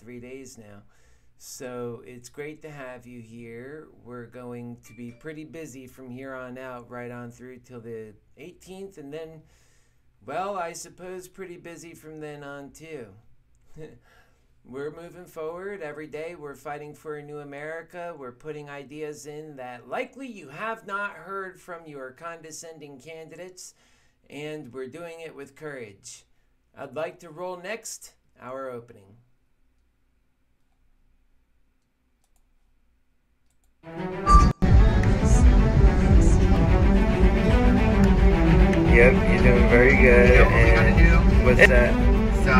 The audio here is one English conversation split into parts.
3 days now. So it's great to have you here. We're going to be pretty busy from here on out, right on through till the 18th, and then, well, I suppose pretty busy from then on too. We're moving forward every day. We're fighting for a new America. We're putting ideas in that likely you have not heard from your condescending candidates, and we're doing it with courage. I'd like to roll next our opening. Yep, you're doing very good. You know what we gotta do? What's that? So,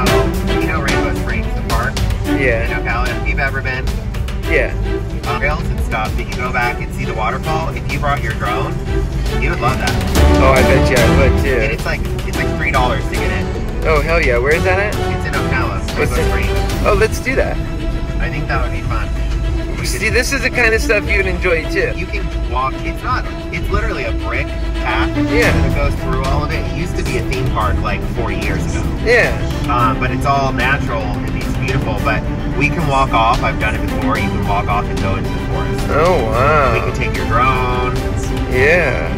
you know Rainbow Springs, the park? Yeah. You know, Cal, if you've ever been Yeah. on rails and stuff, you can go back and see the waterfall. If you brought your drone, you would love that. Oh, I bet you I would And too. it's like $3 to get in. Oh, hell yeah. Where is that at? It's in Ocala, What's Rainbow it? Springs. Oh, let's do that. I think that would be fun. See, this is the kind of stuff you'd enjoy too. You can walk. It's literally a brick path Yeah. that goes through all of it. It used to be a theme park like 4 years ago. Yeah. But it's all natural and it's beautiful. But we can walk off. I've done it before. You can walk off and go into the forest. Oh, We wow. can take your drone. Yeah.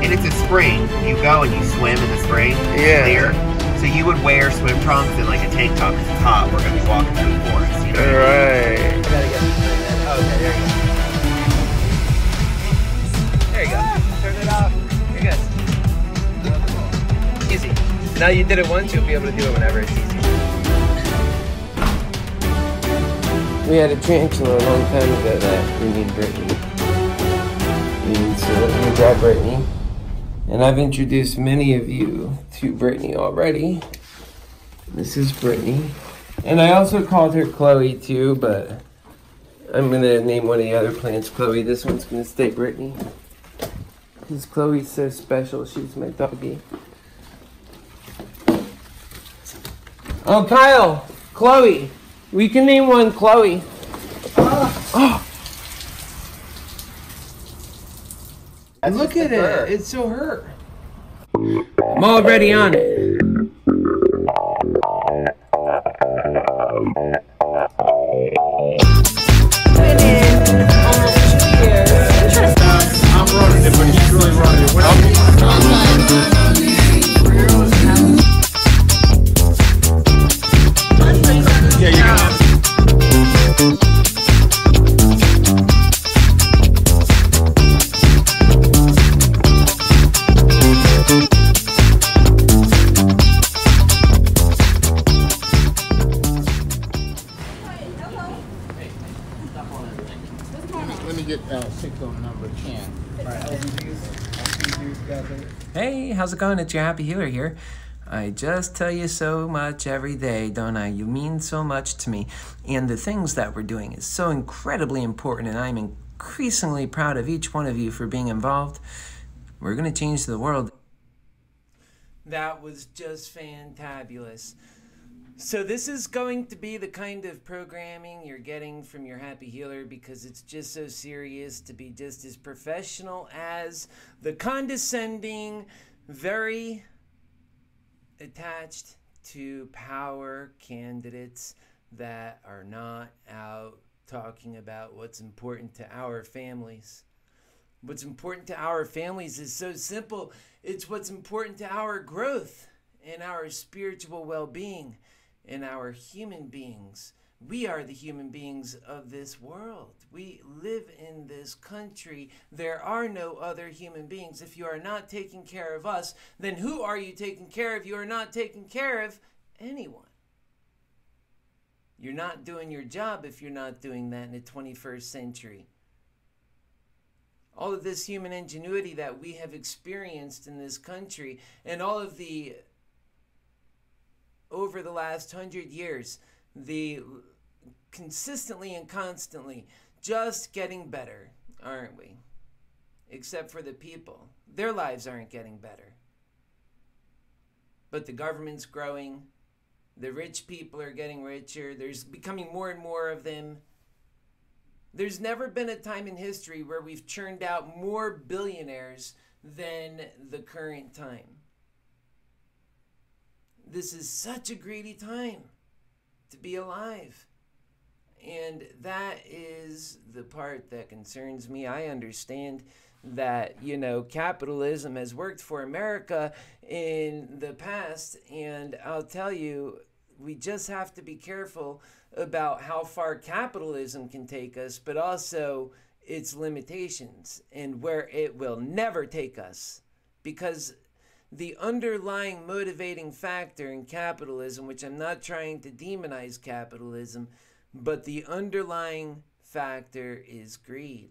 And it's a spring. You go and you swim in the spring. Yeah. Clear. So you would wear swim trunks and like a tank top because it's hot. We're going to be walking through the forest. You know? Alright. I gotta get okay, there you go. There you go. Turn it off. You're good. Easy. Now you did it once, you'll be able to do it whenever it's easy. We had a tarantula a long time ago that we need Brittany. So let me grab Brittany. And I've introduced many of you to Brittany already. This is Brittany. And I also called her Chloe too, but I'm gonna name one of the other plants Chloe. This one's gonna stay Brittany. Because Chloe's so special, she's my doggy. Oh, Kyle! Chloe! We can name one Chloe. Oh! Look at it! It's so hurt. I'm already on it. Been in almost 2 years. I'm running it, but he's really running it. Yeah, you can. Let me get 6 on number 10. Hey, how's it going? It's your Happy Healer here. I just tell you so much every day, don't I? You mean so much to me. And the things that we're doing is so incredibly important, and I'm increasingly proud of each one of you for being involved. We're going to change the world. That was just fantabulous. So this is going to be the kind of programming you're getting from your Happy Healer because it's just so serious to be just as professional as the condescending, very attached to power candidates that are not out talking about what's important to our families. What's important to our families is so simple. It's what's important to our growth and our spiritual well-being and our human beings. We are the human beings of this world. We live in this country. There are no other human beings. If you are not taking care of us, then who are you taking care of? You are not taking care of anyone. You're not doing your job if you're not doing that in the 21st century. All of this human ingenuity that we have experienced in this country and all of the, over the last 100 years, the consistently and constantly just getting better, aren't we? Except for the people. Their lives aren't getting better. But the government's growing. The rich people are getting richer. There's becoming more and more of them. There's never been a time in history where we've churned out more billionaires than the current time. This is such a greedy time to be alive. And that is the part that concerns me. I understand that, capitalism has worked for America in the past, and I'll tell you, we just have to be careful about how far capitalism can take us, but also its limitations and where it will never take us. Because the underlying motivating factor in capitalism, which I'm not trying to demonize capitalism, but the underlying factor is greed.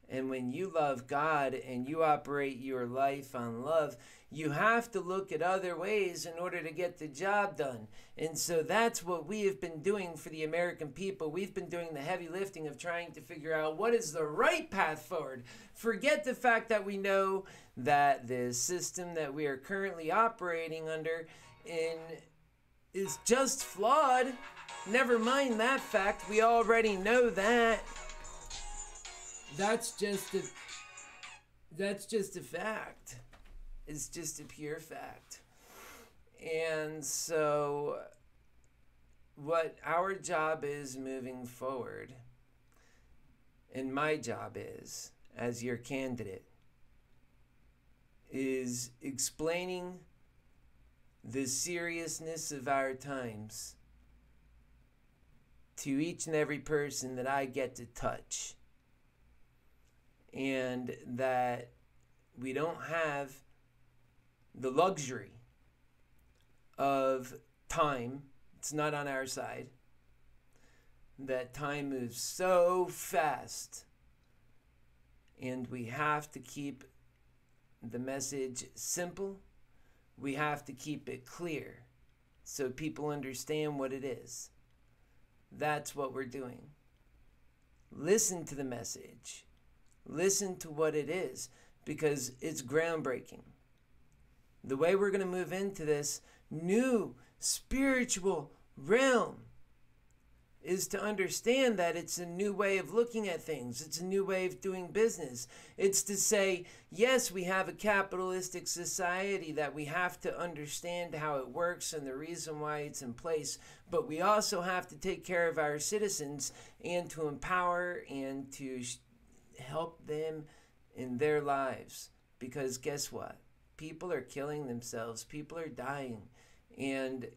And when you love God and you operate your life on love, you have to look at other ways in order to get the job done. And so that's what we have been doing for the American people. We've been doing the heavy lifting of trying to figure out what is the right path forward. Forget the fact that we know that the system that we are currently operating under is just flawed. Never mind that fact. We already know that. That's just a fact. It's just a pure fact. And so what our job is moving forward, and my job is, as your candidate, is explaining the seriousness of our times to each and every person that I get to touch. And that we don't have the luxury of time. It's not on our side. That time moves so fast. And we have to keep the message simple. We have to keep it clear so people understand what it is. That's what we're doing. Listen to the message. Listen to what it is, because it's groundbreaking. The way we're going to move into this new spiritual realm is to understand that it's a new way of looking at things. It's a new way of doing business. It's to say, yes, we have a capitalistic society that we have to understand how it works and the reason why it's in place, but we also have to take care of our citizens and to empower and to help them in their lives. Because guess what? People are killing themselves. People are dying. And,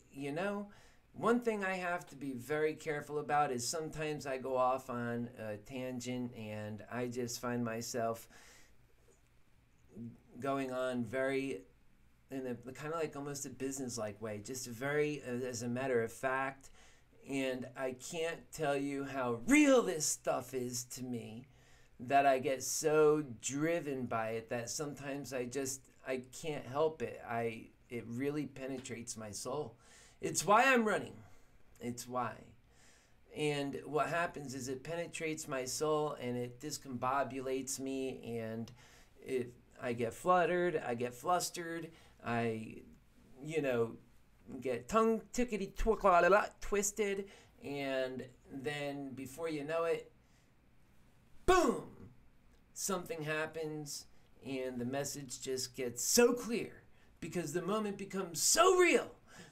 one thing I have to be very careful about is sometimes I go off on a tangent and I just find myself going on very in a kind of like almost a business-like way, just very as a matter of fact. And I can't tell you how real this stuff is to me, that I get so driven by it that sometimes I can't help it. It really penetrates my soul. It's why I'm running. It's why. And what happens is it penetrates my soul and it discombobulates me, and I get fluttered, I get flustered, I get tongue twisted, and then before you know it, boom, something happens and the message just gets so clear because the moment becomes so real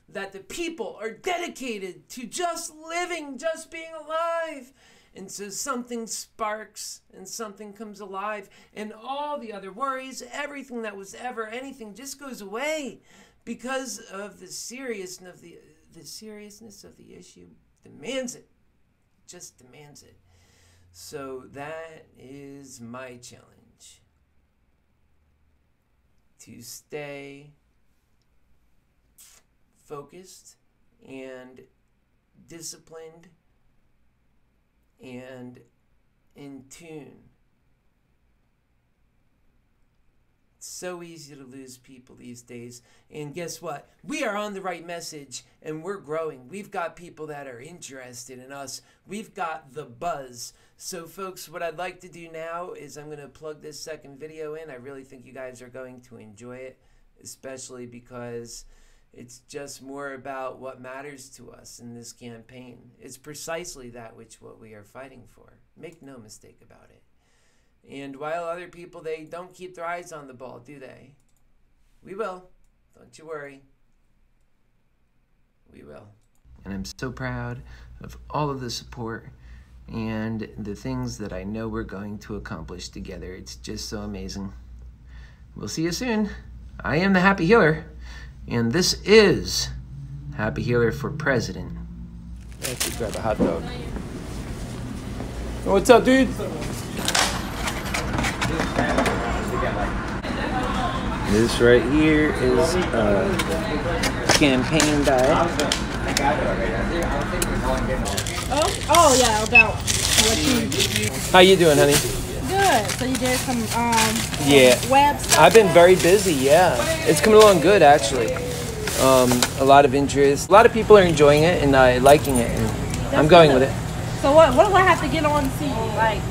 that the people are dedicated to just living, just being alive. And so something sparks and something comes alive, and all the other worries, everything that was ever anything just goes away because of the seriousness of the issue demands it. Just demands it. So that is my challenge. To stay focused and disciplined and in tune. It's so easy to lose people these days. And guess what? We are on the right message and we're growing. We've got people that are interested in us. We've got the buzz. So folks, what I'd like to do now is I'm going to plug this second video in. I really think you guys are going to enjoy it, especially because it's just more about what matters to us in this campaign. It's precisely that what we are fighting for. Make no mistake about it. And while other people, they don't keep their eyes on the ball, do they? We will. Don't you worry. We will. And I'm so proud of all of the support and the things that I know we're going to accomplish together. It's just so amazing. We'll see you soon. I am the Happy Healer, and this is Happy Healer for President. I have to grab a hot dog. What's up, dude? This right here is campaign diet. Oh yeah, about what you. How you doing, honey? Good. So you did some Yeah. web stuff. I've been very busy, yeah. It's coming along good, actually. A lot of interest. A lot of people are enjoying it and liking it, and I'm going with it. So what do I have to get on to see you? Like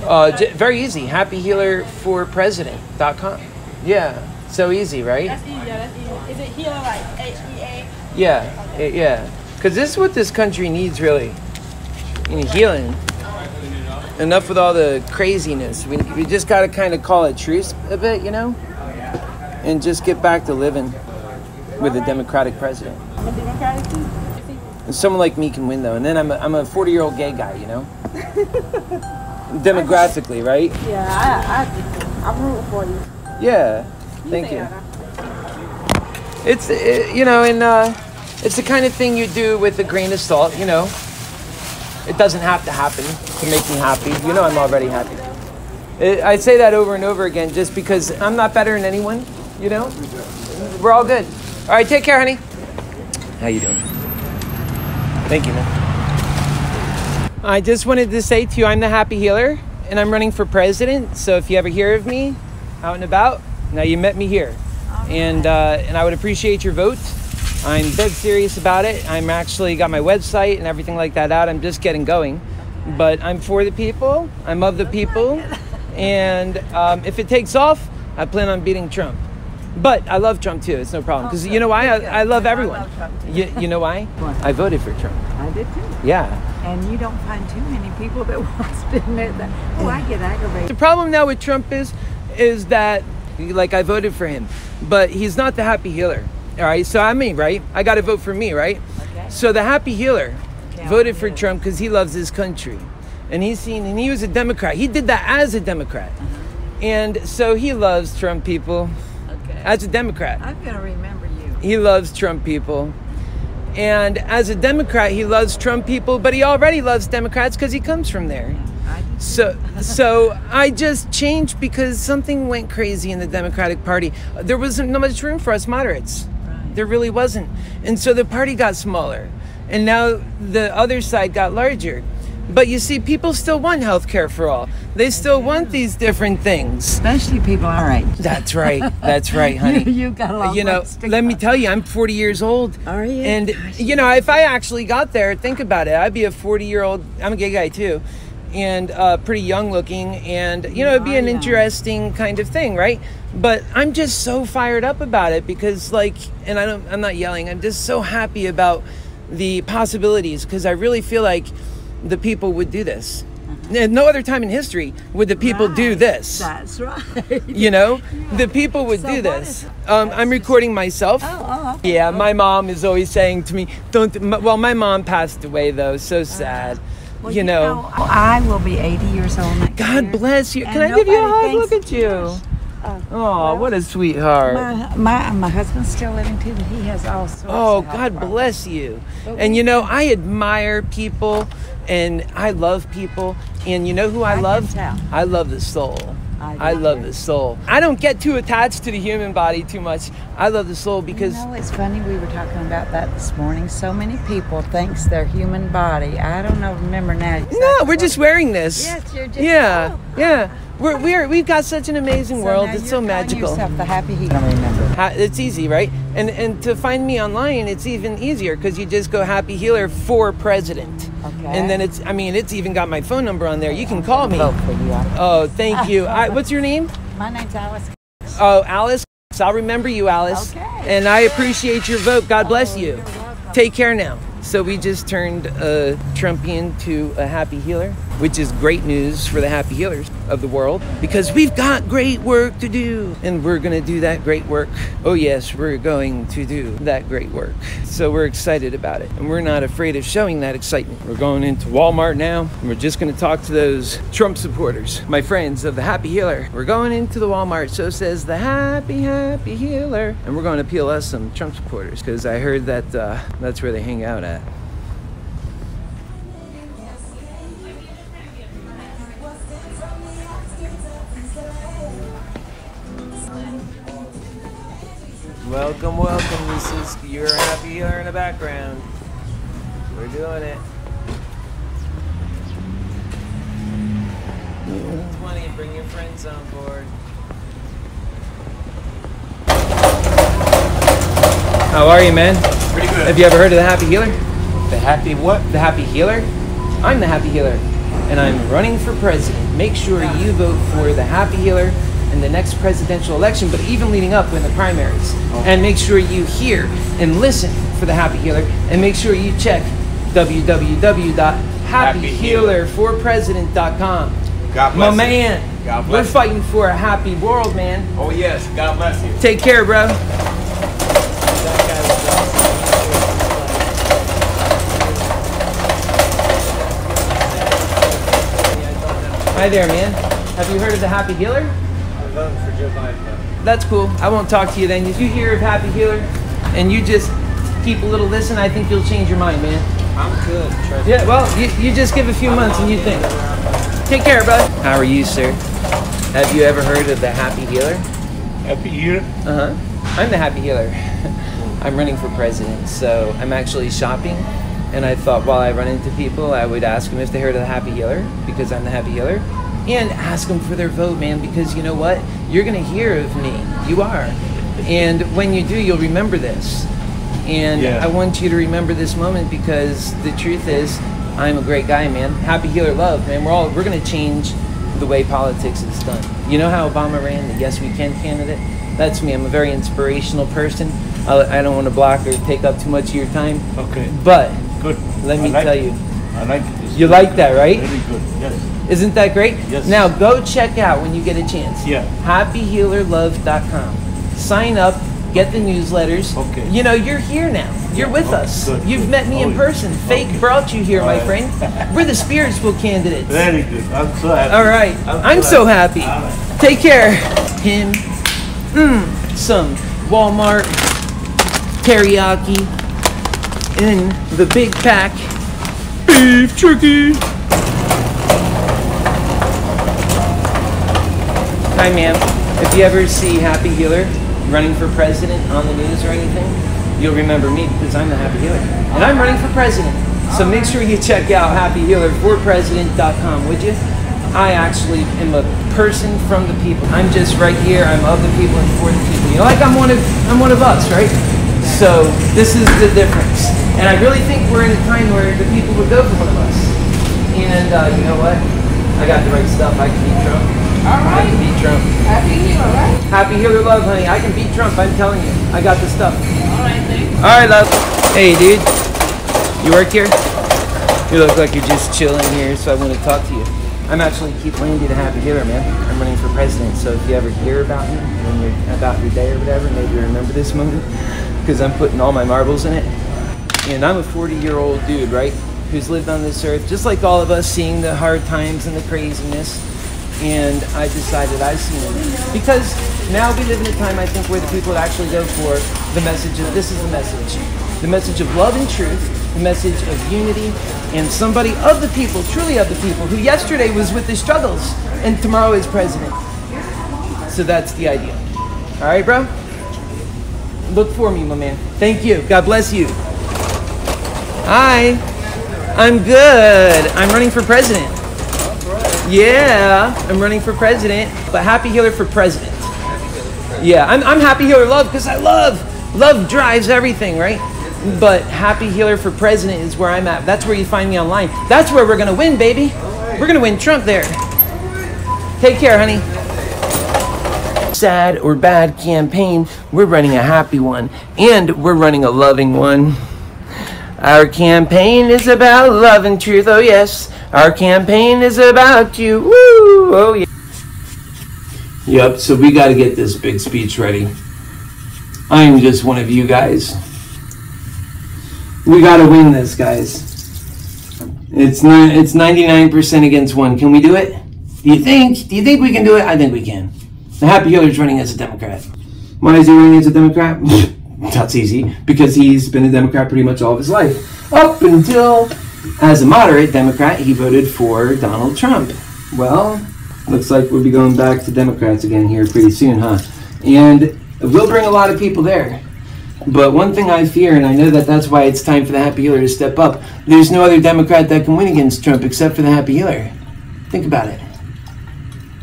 Very easy. HappyHealerForPresident.com. Yeah. So easy, right? that's easy. Yeah, that's easy. Is it healer like HEA? Yeah. Yeah. Because this is what this country needs, really. Healing. Enough with all the craziness. We just got to kind of call it truce a bit, and just get back to living with a Democratic president. I'm a Democratic too. And someone like me can win, though. And then I'm a 40-year-old gay guy, Demographically, right? Yeah, I'm rooting for you. Yeah. Thank you. It's it's the kind of thing you do with a grain of salt. It doesn't have to happen to make me happy. I'm already happy. I say that over and over again just because I'm not better than anyone. We're all good. All right, take care, honey. How you doing? Thank you, man. I just wanted to say to you, I'm the Happy Healer, and I'm running for president. So if you ever hear of me out and about, now you met me here, and I would appreciate your vote. I'm dead serious about it. I'm actually got my website and everything like that out. I'm just getting going, but I'm for the people. I'm of the people, and if it takes off, I plan on beating Trump. But I love Trump too. It's no problem because you know why? I love everyone. You know why? I voted for Trump. I did too. Yeah. And you don't find too many people that want to admit that. Oh, I get aggravated. The problem now with Trump is that, like, I voted for him, but he's not the Happy Healer. All right, so I'm me, right? I got to vote for me, right? Okay. So the Happy Healer voted for Trump because he loves his country, and and he was a Democrat. He did that as a Democrat, and so he loves Trump people. Okay. As a Democrat, I'm going to remember you. he loves Trump people. And as a Democrat, he loves Trump people, but he already loves Democrats because he comes from there. So I just changed because something went crazy in the Democratic Party. There wasn't much room for us moderates. Right. There really wasn't. And so the party got smaller. And now the other side got larger. But you see, people still want health care for all. They still want these different things. Especially people our age. That's right. That's right, honey. You've got a long way to stick let me up. tell you, I'm 40 years old. Are you? And, Gosh. if I actually got there, think about it. I'd be a 40-year-old, I'm a gay guy too, and pretty young looking. And, it'd be an interesting kind of thing, right? But I'm just so fired up about it because, and I'm not yelling, I'm just so happy about the possibilities because I really feel like the people would do this. And no other time in history would the people do this. That's right. The people would do this. I'm recording myself. Oh, okay. Yeah, my mom is always saying to me, my mom passed away though, so sad. Well, I will be 80 years old next God year. bless you. And Can I give you a hug? nobody Look at you. thinks- Oh, what a sweetheart. My husband's still living too, but he has all sorts of health God problems. bless you. And I admire people and I love people. And you know who I I can love? tell. I love the soul. I do love too. the soul. I don't get too attached to the human body too much. I love the soul because It's funny, we were talking about that this morning. So many people thinks their human body. I don't know, remember now. no, exactly we're just wearing this. Yes, you're just. Yeah, oh. yeah. We've got such an amazing So world. now It's you're so calling magical. yourself the Happy Healer. I don't remember. It's easy, right? And to find me online, it's even easier because you just go Happy Healer for President. Okay. And then it's even got my phone number on there. You can call me. Vote for you. Oh, thank you. What's your name? My name's Alice. Oh, Alice. I'll remember you, Alice. Okay. And I appreciate your vote. God bless you. You're welcome. Take care now. So we just turned a Trumpian to a Happy Healer. which is great news for the happy healers of the world, because we've got great work to do, and we're gonna do that great work. Oh yes, we're going to do that great work. So we're excited about it, and we're not afraid of showing that excitement. We're going into Walmart now, and we're just gonna talk to those Trump supporters, my friends of the happy healer. We're going into the Walmart, so says the happy healer, and we're going to peel us some Trump supporters, because I heard that that's where they hang out at. Welcome, welcome. This is your happy healer in the background. We're doing it. 20, bring your friends on board. How are you, man? Pretty good. Have you ever heard of the happy healer? The happy what? The happy healer? I'm the happy healer, and I'm running for president. Make sure you vote for the happy healer in the next presidential election, but even leading up in the primaries. And make sure you hear and listen for the happy healer, and make sure you check www.happyhealerforpresident.com. God bless My you. man, God we're bless you. fighting for a happy world, man. Oh yes, God bless you. Take care, bro. Hi there, man. Have you heard of the happy healer? I'm voting for Joe Biden. That's cool. I won't talk to you then. If you hear of happy healer and you just keep a little listen, I think you'll change your mind, man. I'm good. Trust Yeah, well, you just give a few months and you think. Take care, bud. How are you, sir? Have you ever heard of the happy healer? Happy year. Uh-huh. I'm the happy healer. I'm running for president, so I'm actually shopping, and I thought while I run into people, I would ask them if they heard of the happy healer, because I'm the happy healer, and ask them for their vote, man, because you know what? You're gonna hear of me. You are. And when you do, you'll remember this. And Yeah. I want you to remember this moment, because the truth is, I'm a great guy, man. Happy healer love, man. We're gonna change the way politics is done. You know how Obama ran, the Yes We Can candidate? That's me. I'm a very inspirational person. I don't want to block or take up too much of your time. Okay. But Good. let me I like tell it. you, I like this. you like that, right? Very good. Yes. Isn't that great? Yes. Now go check out when you get a chance. Yeah. happyhealerlove.com. Sign up, get the newsletters. Okay. You know, you're here now. You're with Okay, us. good, You've good. met me in Oh, person. Fate okay. brought you here, my All right. friend. We're the spiritual candidates. Very good. I'm so happy. All right. I'm so happy. All right. Take care. Him. Some Walmart teriyaki in the big pack. Beef jerky. Hi, ma'am. If you ever see Happy Healer running for president on the news or anything, you'll remember me, because I'm the Happy Healer. And I'm running for president. So make sure you check out happyhealerforpresident.com, would you? I actually am a person from the people. I'm just right here. I'm of the people and for the people. You know, like I'm one of us, right? So this is the difference. And I really think we're in a time where the people would go for one of us. And you know what? I got the right stuff. I can beat Trump. All I right. can beat Trump. Happy healer, right? Happy healer love, honey. I can beat Trump. I'm telling you. I got the stuff. All right, thanks. All right, love. Hey, dude. You work here? You look like you're just chilling here, so I want to talk to you. I'm actually Keith Landy, the Happy Healer, man. I'm running for president, so if you ever hear about me, when you're about your day or whatever, maybe you remember this moment, because I'm putting all my marbles in it. And I'm a 40-year-old dude, right, who's lived on this earth, just like all of us, seeing the hard times and the craziness. And I decided I've seen it. Because now we live in a time, I think, where the people actually go for the message of, this is the message. The message of love and truth, the message of unity, and somebody of the people, truly of the people, who yesterday was with the struggles, and tomorrow is president. So that's the idea. All right, bro? Look for me, my man. Thank you. God bless you. Hi. I'm good. I'm running for president. Yeah, I'm running for president, but Happy Healer for president. Yeah, I'm Happy Healer love, because I love drives everything, right? But Happy Healer for president is where I'm at. That's where you find me online. That's where we're gonna win, baby. We're gonna win Trump there. Take care, honey. Sad or bad campaign, we're running a happy one, and we're running a loving one. Our campaign is about love and truth, oh yes. Our campaign is about you. Woo! Oh, yeah. Yep, so we got to get this big speech ready. I'm just one of you guys. We got to win this, guys. It's 99% against 1. Can we do it? Do you think we can do it? I think we can. The Happy Healer's running as a Democrat. Why is he running as a Democrat? That's easy. Because he's been a Democrat pretty much all of his life. Up until, as a moderate Democrat, he voted for Donald Trump. Well, looks like we'll be going back to Democrats again here pretty soon, huh? And we'll bring a lot of people there. But one thing I fear, and I know that that's why it's time for the Happy Healer to step up, there's no other Democrat that can win against Trump except for the Happy Healer. Think about it.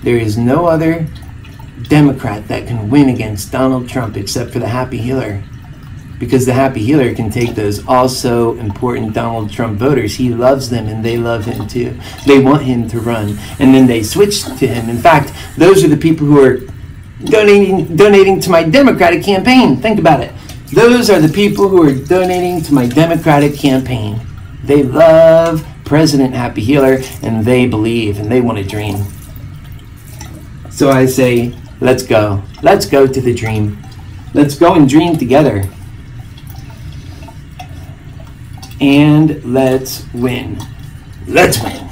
There is no other Democrat that can win against Donald Trump except for the Happy Healer. Because the Happy Healer can take those also important Donald Trump voters. He loves them and they love him too. They want him to run. And then they switch to him. In fact, those are the people who are donating to my Democratic campaign. Think about it. Those are the people who are donating to my Democratic campaign. They love President Happy Healer and they believe and they want to dream. So I say, let's go. Let's go to the dream. Let's go and dream together. And let's win. Let's win.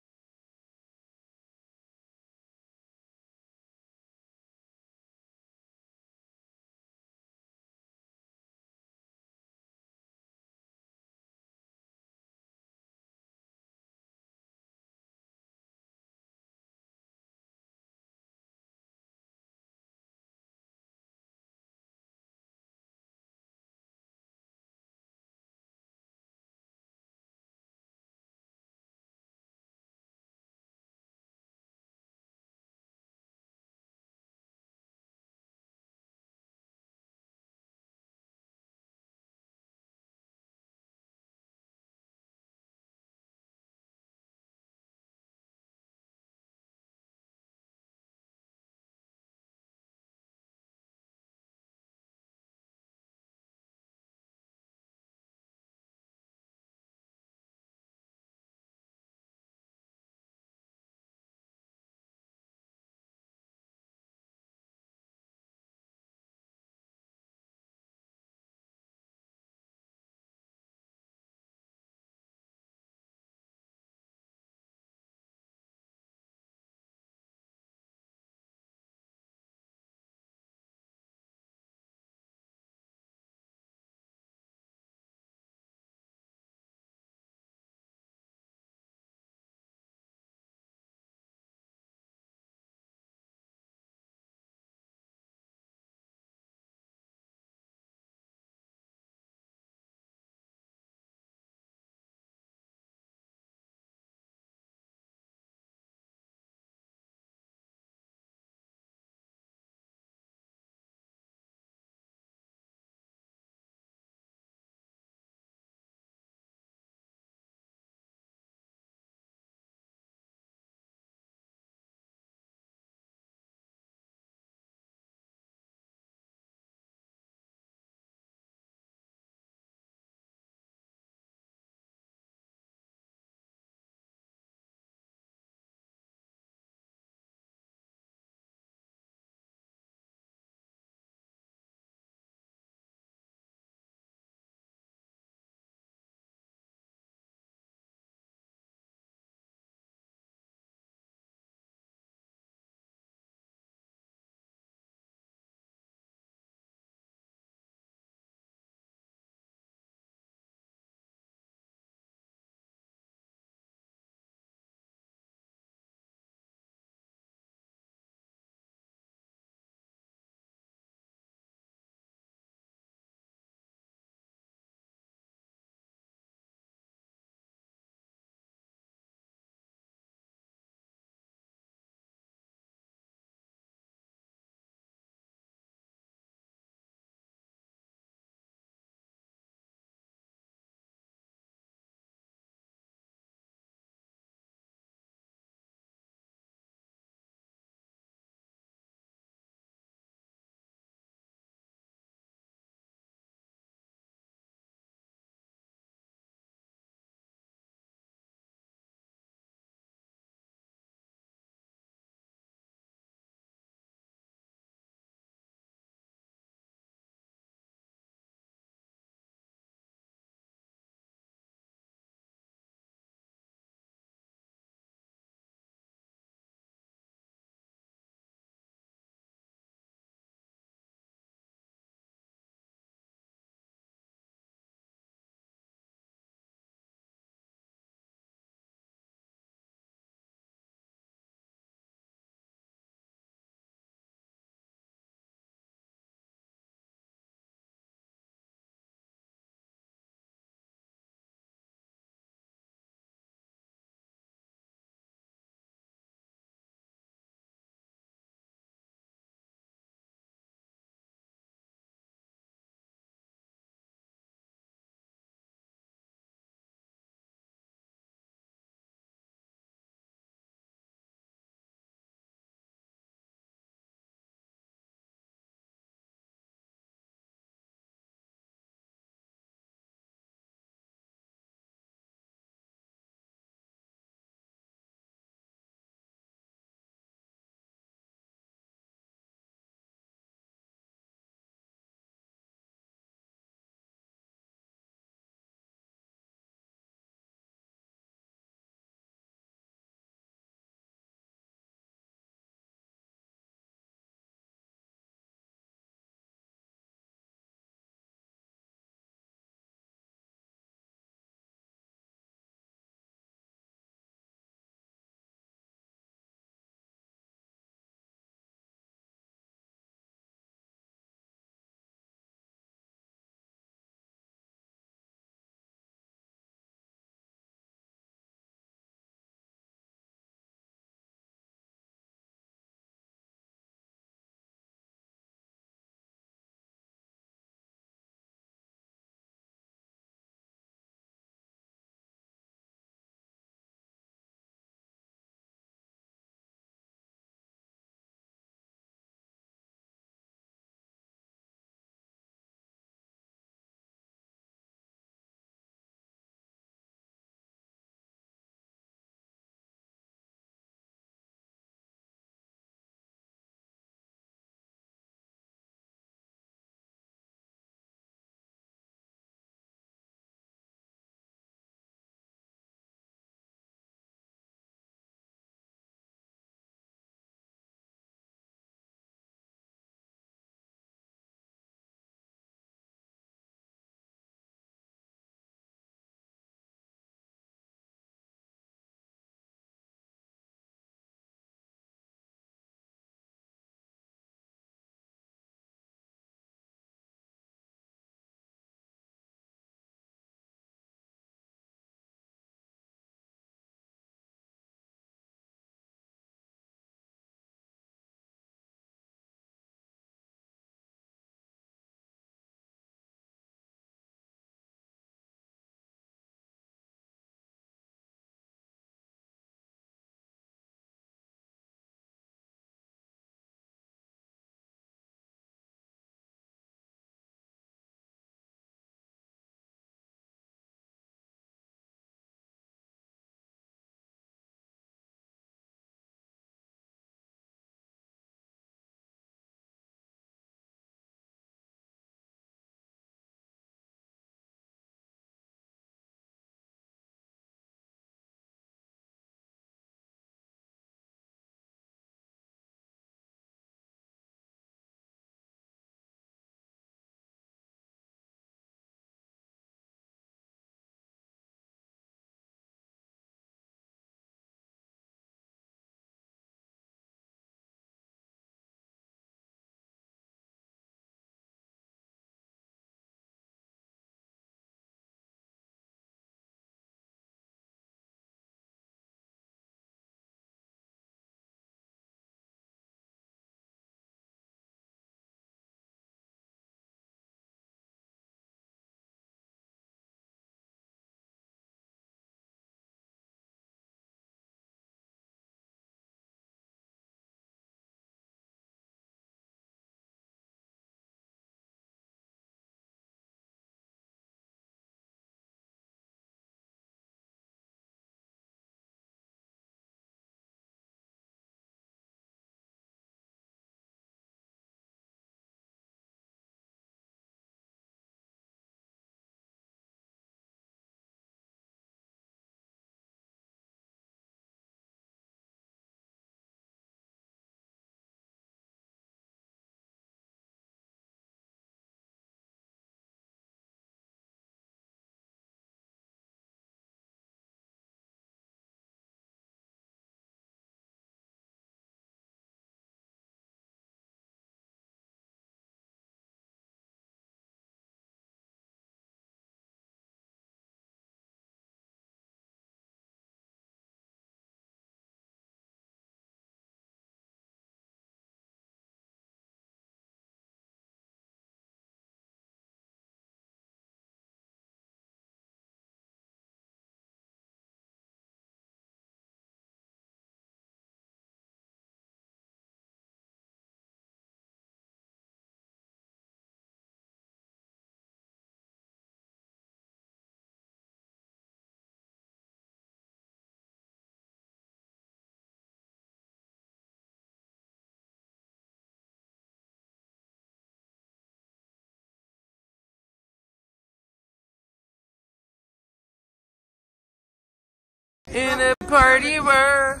in a party world.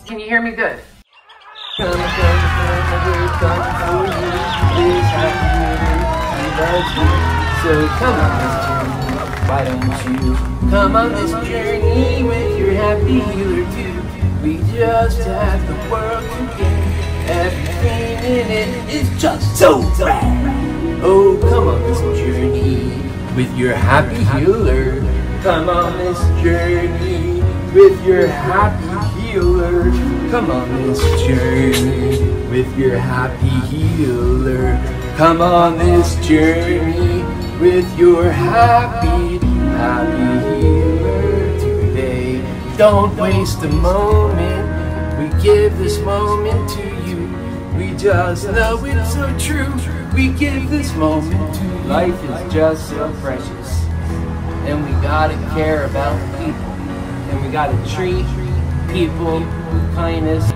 Can you hear me good? Come for you, this happy so come on this journey, why don't you come on this journey with your happy healer too? We just have the world together, everything in it is just so rad. Oh, come on this journey with your happy healer. Come on this journey with your happy healer. Come on this journey with your happy healer. Come on this journey with your happy healer today. Don't waste a moment. We give this moment to you. We just know it's so true. We give this moment to you. Life is just so precious. And we gotta care about people. And we gotta treat people with kindness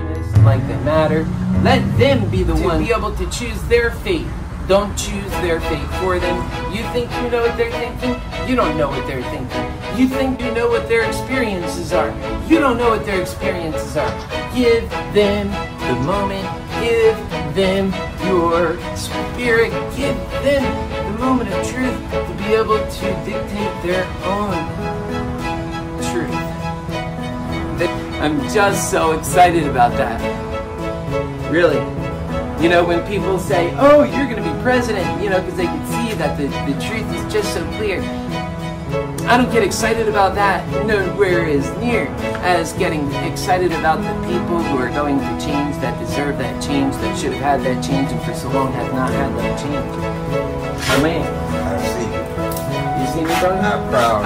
like they matter. Let them be the one to be able to choose their fate. Don't choose their fate for them. You think you know what they're thinking? You don't know what they're thinking. You think you know what their experiences are. You don't know what their experiences are. Give them the moment. Give them your spirit. Give them the moment of truth to be able to dictate their own truth. I'm just so excited about that. Really. You know, when people say, oh, you're going to be president, you know, because they can see that the truth is just so clear. I don't get excited about that nowhere as near as getting excited about the people who are going to change, that deserve that change, that should have had that change, and for so long have not had that change. Oh, man. I see you. You see me, brother? I'm proud.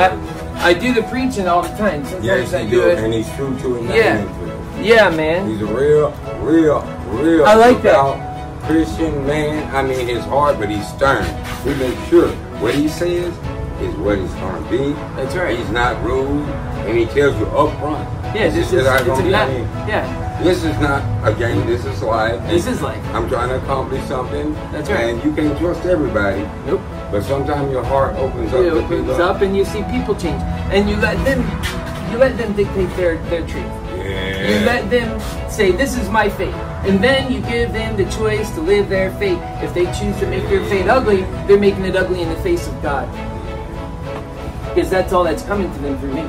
I do the preaching all the time. Sometimes Yes, I he do it. And he's true to it. Yeah. Yeah, man. He's a real I like that. Christian man. I mean, his heart, but he's stern. We make sure what he says is what he's going to be. That's right. He's not rude, and he tells you up front. Yeah, this is how it's gonna be. yeah. This is not a game. This is life. This is life. I'm trying to accomplish something. That's right. And you can't trust everybody. Nope. But sometimes your heart opens up. It opens up, and you see people change, and you let them dictate their truth. Yeah. You let them say, this is my fate. And then you give them the choice to live their fate. If they choose to make their fate ugly, they're making it ugly in the face of God. Because that's all that's coming to them through me.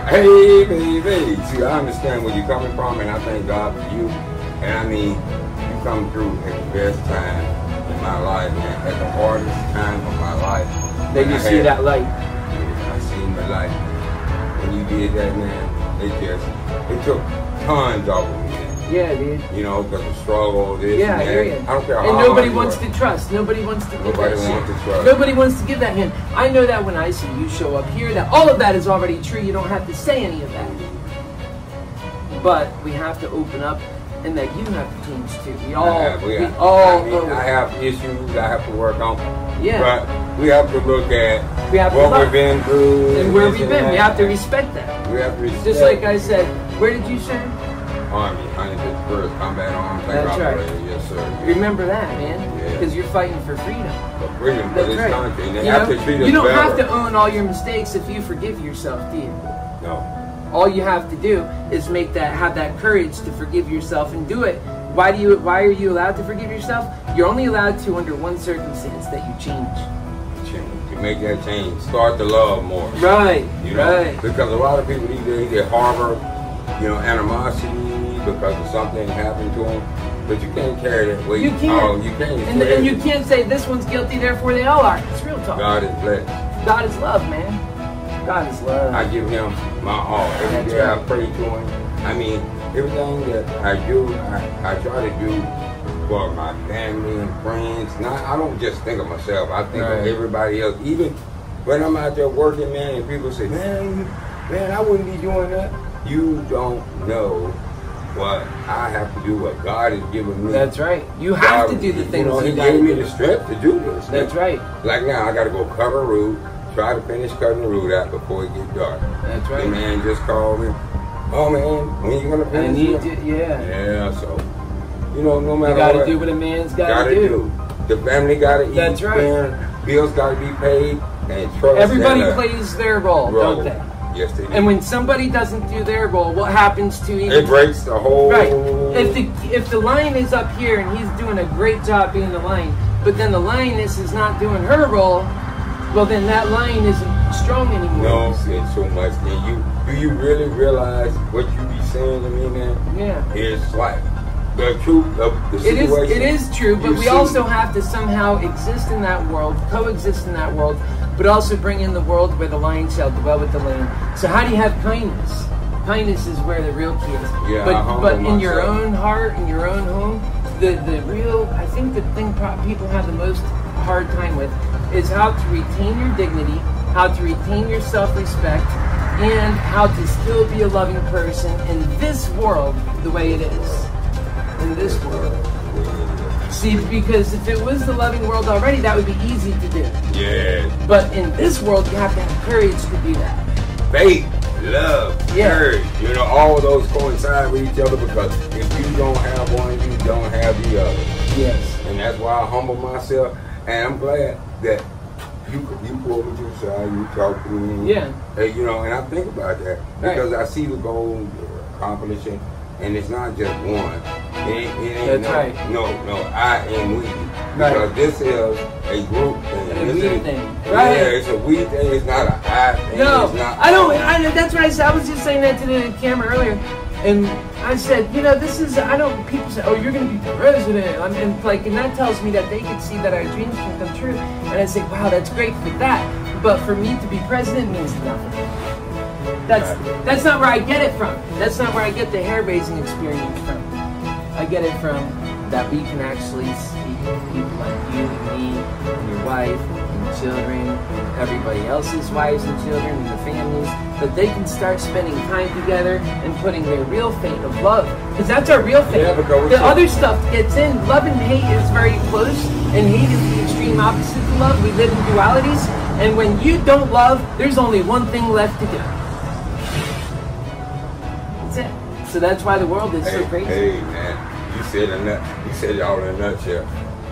Hey, baby. See, I understand where you're coming from, and I thank God for you. And I mean, you come through at the best time in my life, man. At the hardest time of my life. Then you see that light. Yeah, I seen the light. When you did that, man, it took tons off of me. Yeah, dude. You know, because the struggle, this yeah, and that. I hear you. I don't care how and nobody hard wants to trust. Nobody wants to give Nobody that wants shit. to trust. Nobody wants to give that hand. I know that when I see you show up here, that all of that is already true. You don't have to say any of that. But we have to open up, and that you have to change too. We all I have issues I have to work on. Yeah. But we have to look at what we've been through. And where we've been. We have to respect that. We have to respect. Just like I said, where did you serve? Army, 151st Combat Arms. That's right. Yes, sir. Remember that, man. Yeah. Because you're fighting for freedom. For freedom, for this country. And they have to treat us you don't better. have to own all your mistakes if you forgive yourself, do you? No. All you have to do is have that courage to forgive yourself and do it. Why are you allowed to forgive yourself? You're only allowed to under one circumstance, that you change. To make that change. Start to love more. Right. You know? Right. Because a lot of people these days, they harbor, animosity because of something happened to them. But you can't carry that weight. You can't. Oh, you can't. And you can't say this one's guilty, therefore they all are. It's real talk. God is blessed. God is love, man. God is love. I give him my all. Every day I pray to him. I mean, everything that I do, I try to do for my family and friends. I don't just think of myself. I think of everybody else. Even when I'm out there working, man, and people say, man, I wouldn't be doing that. You don't know what I have to do, what God has given me. That's right. You have to do the things He gave me the strength to do this. That's right. Like now, I got to go cover a root, try to finish cutting the root out before it gets dark. That's right. The man just called me. Oh man, when you gonna finish it? Yeah, so no matter you gotta what, do what a man's gotta do. The family gotta eat. That's right. Bills gotta be paid, and trust. Everybody plays their role, don't they? Yes, they do. And when somebody doesn't do their role, what happens to even... It breaks the whole... Right. If the lion is up here and he's doing a great job being the lion, but then the lioness is not doing her role, well then that lion isn't strong anymore. No, it's so much. And do you really realize what you be saying to me now? Yeah. It's like the truth of the situation. It is true, but we also have to somehow exist in that world, coexist in that world, but also bring in the world where the lion shall dwell with the lamb. So how do you have kindness? Kindness is where the real key is. Yeah, but in your own heart, in your own home, the real, I think the thing people have the most hard time with is how to retain your dignity, how to retain your self-respect, and how to still be a loving person in this world the way it is. In this world. See, because if it was the loving world already, that would be easy to do. Yeah. But in this world, you have to have courage to do that. Faith, love, courage, you know, all of those coincide with each other, because if you don't have one, you don't have the other. Yes. And that's why I humble myself, and I'm glad that you pulled me to the side, you talked to me. Yeah. And, you know, and I think about that because I see the goal accomplishing, and it's not just one. It ain't no, I and we. Because this is a group thing. A we thing. Right. Yeah, it's a we thing. It's not a I thing. No, it's not that's what I said. I was just saying that to the camera earlier. And I said, you know, this is, people say, oh, you're going to be president. And that tells me that they could see that our dreams can come true. And I say, wow, that's great for that. But for me to be president means nothing. That's not where I get it from. That's not where I get the hair-raising experience from. I get it from that we can actually speak to people like you and me and your wife and children and everybody else's wives and children and the families, that they can start spending time together and putting their real faith of love, because that's our real faith. The other stuff gets in. Love and hate is very close, and hate is the extreme opposite to love. We live in dualities, and when you don't love, there's only one thing left to do. That's it. So that's why the world is so crazy. Hey man, you said it all in a nutshell.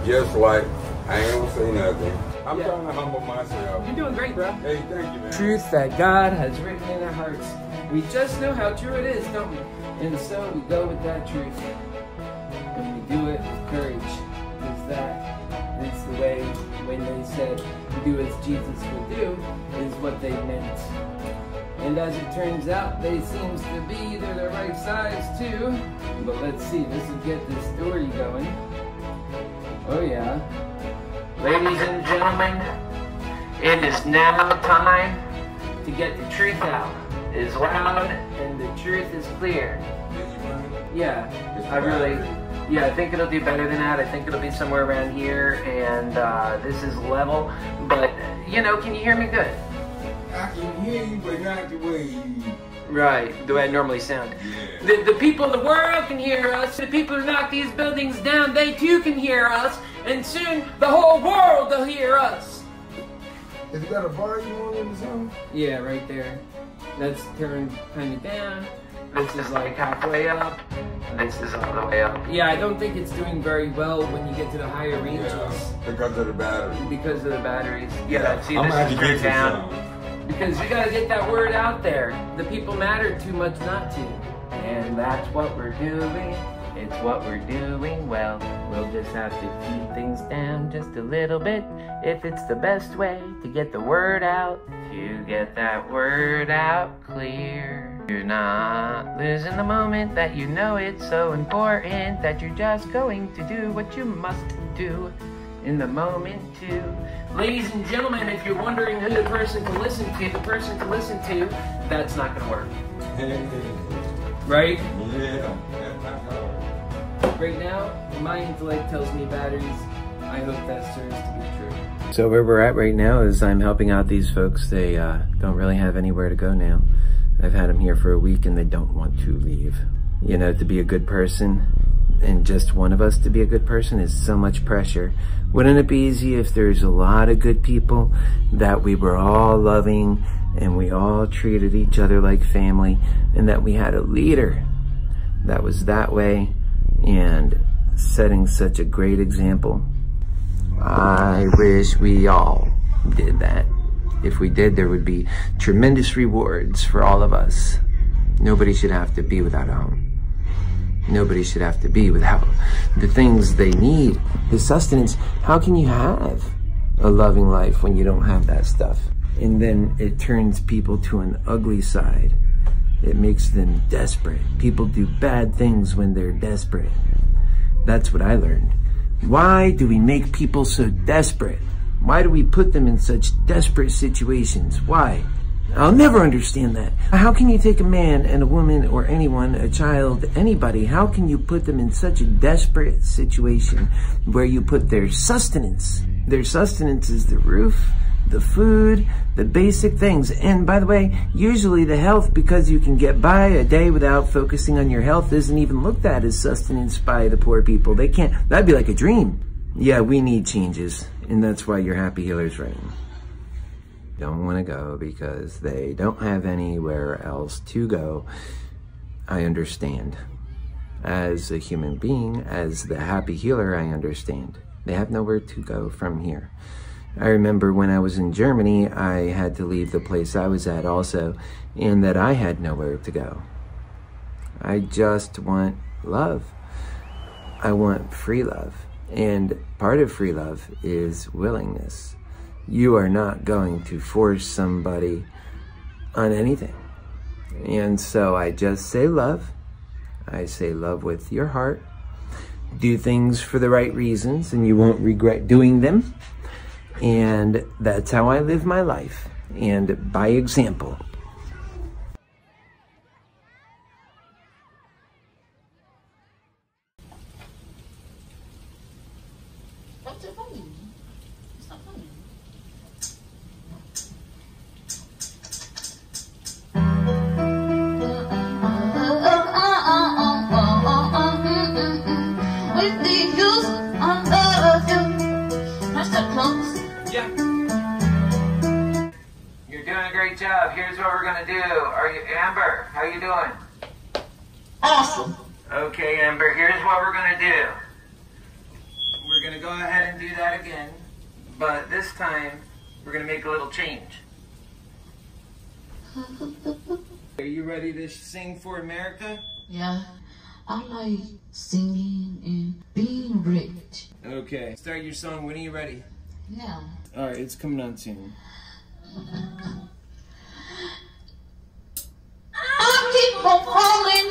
Just like I ain't gonna say nothing. I'm trying to humble myself. You're doing great, bro. Hey, thank you, man. Truth that God has written in our hearts. We just know how true it is, don't we? And so we go with that truth. And we do it with courage. It's the way when they said, do as Jesus would do, is what they meant. And as it turns out, they seems to be, they're the right size too. But let's see, this will get this story going. Oh yeah. Ladies and gentlemen, it is now time to get the truth out. It is loud and the truth is clear. Yeah, I think it'll do better than that. I think it'll be somewhere around here, and this is level. But, you know, can you hear me good? I can hear you, but not the way you... Right, the way I normally sound. Yeah. The people of the world can hear us. The people who knock these buildings down, they too can hear us. And soon, the whole world will hear us. Has it got a volume on it or something? Yeah, right there. That's turned kind of down. This is like halfway up. This is all the way up. Yeah, I don't think it's doing very well when you get to the higher ranges. Yeah, because of the battery. Because of the batteries. Yeah, see, this is turned down. Because you gotta get that word out there. The people matter too much not to. And that's what we're doing. It's what we're doing well. We'll just have to keep things down just a little bit. If it's the best way to get the word out. To get that word out clear. You're not losing the moment that you know it's so important that you're just going to do what you must do in the moment too. Ladies and gentlemen, if you're wondering who the person to listen to, that's not gonna work. Right? Yeah, that's not gonna work. Right now, my intellect tells me batteries. I hope that serves to be true. So where we're at right now is I'm helping out these folks. They don't really have anywhere to go now. I've had them here for a week and they don't want to leave. You know, to be a good person, and just one of us to be a good person, is so much pressure. Wouldn't it be easy if there's a lot of good people that we were all loving and we all treated each other like family, and that we had a leader that was that way and setting such a great example? I wish we all did that. If we did, there would be tremendous rewards for all of us. Nobody should have to be without a home. Nobody should have to be without the things they need, the sustenance. How can you have a loving life when you don't have that stuff? And then it turns people to an ugly side. It makes them desperate. People do bad things when they're desperate. That's what I learned. Why do we make people so desperate? Why do we put them in such desperate situations? Why? I'll never understand that. How can you take a man and a woman or anyone, a child, anybody, how can you put them in such a desperate situation where you put their sustenance? Their sustenance is the roof, the food, the basic things. And by the way, usually the health, because you can get by a day without focusing on your health, isn't even looked at as sustenance by the poor people. They can't, that'd be like a dream. Yeah, we need changes. And that's why your happy healer's right. Don't want to go because they don't have anywhere else to go. I understand. As a human being, as the happy healer, I understand. They have nowhere to go from here. I remember when I was in Germany, I had to leave the place I was at also, and that I had nowhere to go. I just want love. I want free love. And part of free love is willingness. You are not going to force somebody on anything. And so I just say love. I say love with your heart. Do things for the right reasons and you won't regret doing them. And that's how I live my life. And by example. Great job. Here's what we're gonna do. Are you Amber? How you doing? Awesome. Okay, Amber. Here's what we're gonna do. We're gonna go ahead and do that again, but this time we're gonna make a little change. Are you ready to sing for America? Yeah, I like singing and being rich. Okay. Start your song. When are you ready? Yeah. All right. It's coming on soon. I keep on falling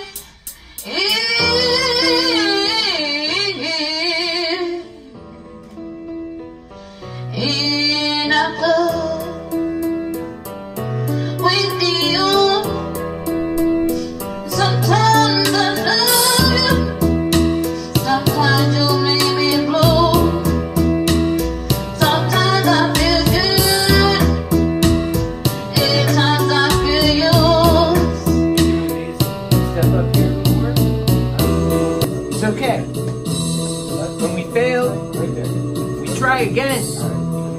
in love with you. Sometimes I love you, sometimes you make me blue. Sometimes I feel good, at times I feel yours. Step up here a little more. It's okay. When we fail, we try again.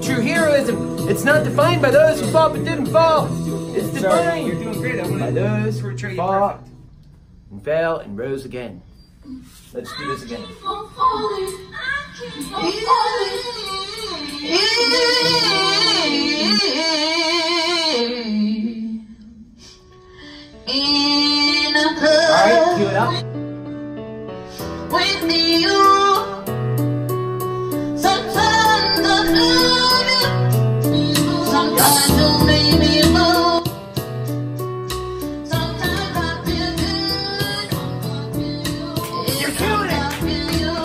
True heroism, it's not defined by those who fought but didn't fall. It's defined. You're doing great. I want by those who fought and fell and rose again. Let's do this again. Alright, do it up. With you. Sometimes I love you. Sometimes you make me move. Sometimes I feel good. You're killing it. I feel you.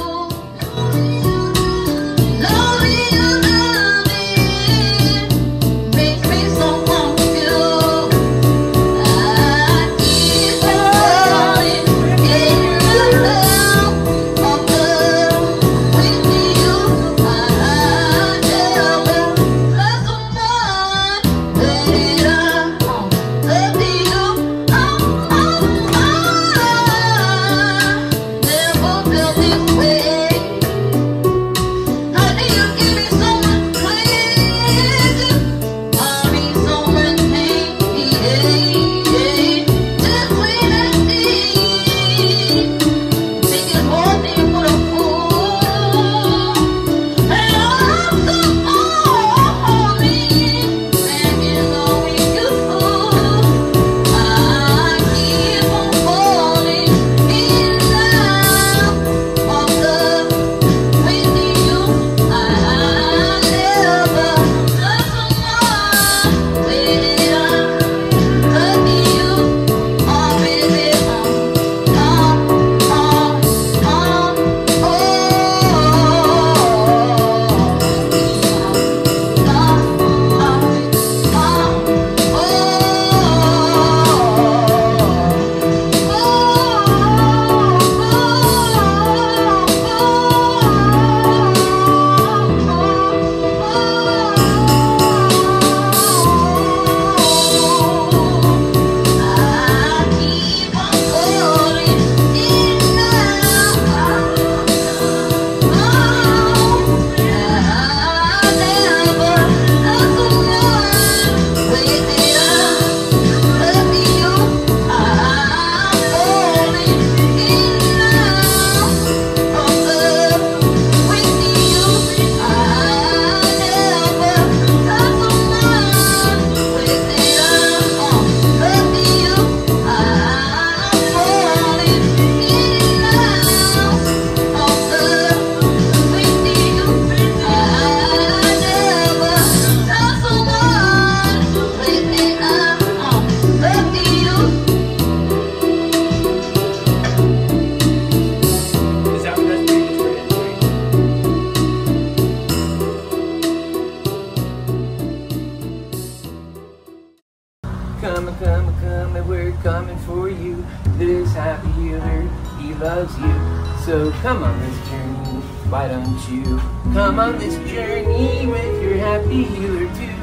loves you. So come on this journey, why don't you come on this journey with your happy healer too?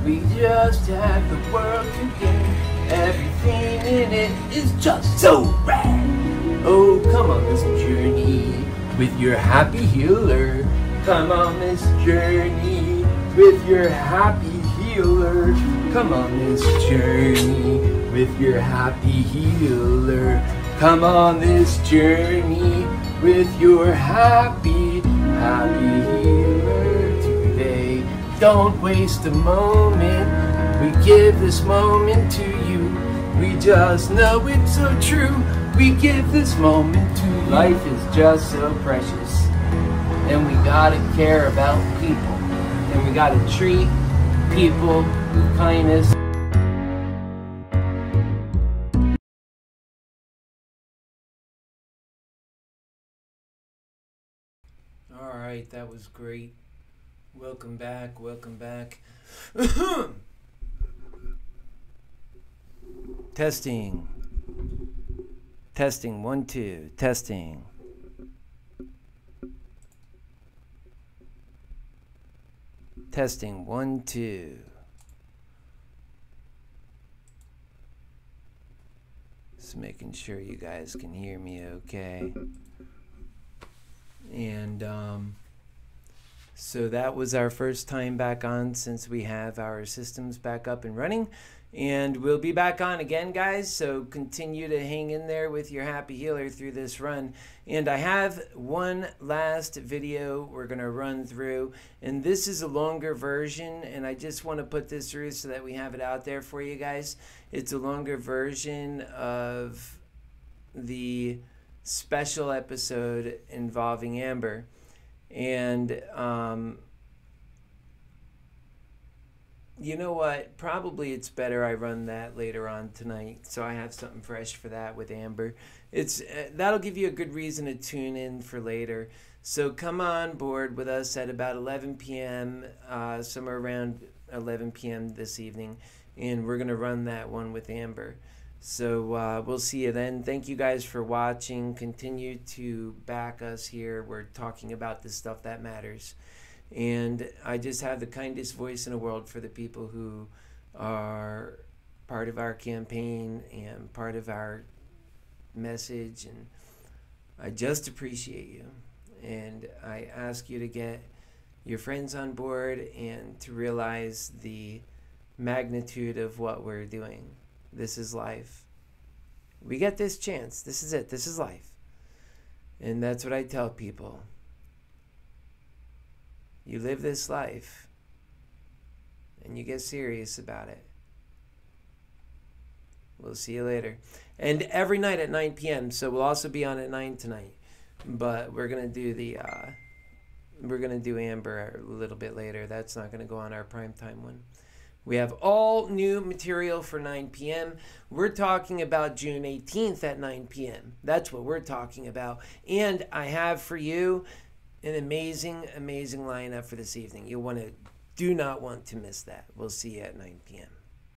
We just have the world together, everything in it is just so rad. Oh, come on this journey with your happy healer. Come on this journey with your happy healer. Come on this journey with your happy healer. Come on this journey with your happy healer today. Don't waste a moment. We give this moment to you. We just know it's so true. We give this moment to you. Life is just so precious, and we gotta care about people, and we gotta treat people with kindness. All right, that was great. Welcome back, welcome back. Testing. Testing, 1, 2, testing. Testing, 1, 2. Just making sure you guys can hear me okay. And so that was our first time back on since we have our systems back up and running. And we'll be back on again, guys, so continue to hang in there with your happy healer through this run. And I have one last video we're going to run through, and this is a longer version, and I just want to put this through so that we have it out there for you guys. It's a longer version of the special episode involving Amber. And you know what? Probably it's better I run that later on tonight, so I have something fresh for that with Amber. It's that'll give you a good reason to tune in for later. So come on board with us at about 11 p.m., somewhere around 11 p.m. this evening, and we're going to run that one with Amber. So we'll see you then. Thank you guys for watching. Continue to back us here. We're talking about the stuff that matters. And I just have the kindest voice in the world for the people who are part of our campaign and part of our message. And I just appreciate you. And I ask you to get your friends on board and to realize the magnitude of what we're doing. This is life. We get this chance. This is it. This is life. And that's what I tell people. You live this life, and you get serious about it. We'll see you later. And every night at 9 p.m., so we'll also be on at 9 tonight. But we're going to do the, we're going to do Amber a little bit later. That's not going to go on our primetime one. We have all new material for 9 p.m. We're talking about June 18th at 9 p.m. That's what we're talking about. And I have for you an amazing, amazing lineup for this evening. Do not want to miss that. We'll see you at 9 p.m.